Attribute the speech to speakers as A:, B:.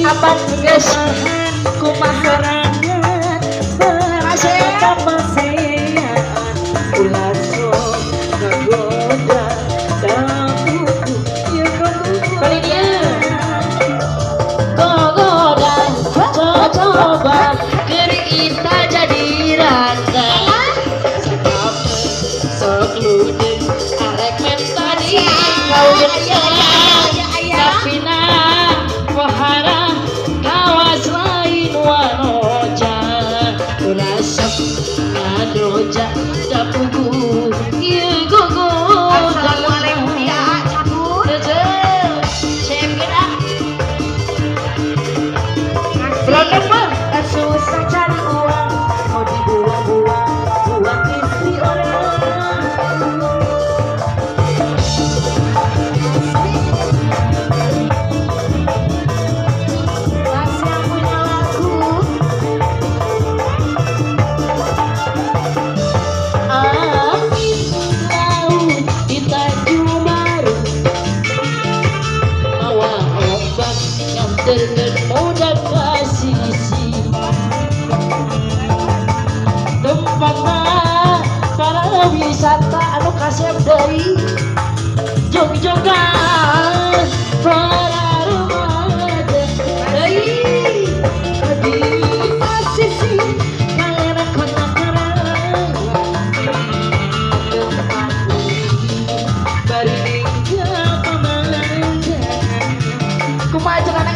A: Aban geus kumaha berasa kapasean ulah sok ngagoda damuku ieu kali dia gogoda coba keur ita jadi rasa sok ludeung arek men tadi kawin sapina pohara kawas lain wanoja urasap ngadoja dapugu ieu gogo assalamualaikum ya cabut saya kira berantem mah susah cari uang mau dibuang-buang buat istri orang dengan mudah kasih tempatna para wisata anu kasep deui jog-jogan para remaja deui di asisi kalena kota Karawang bari ning kumaha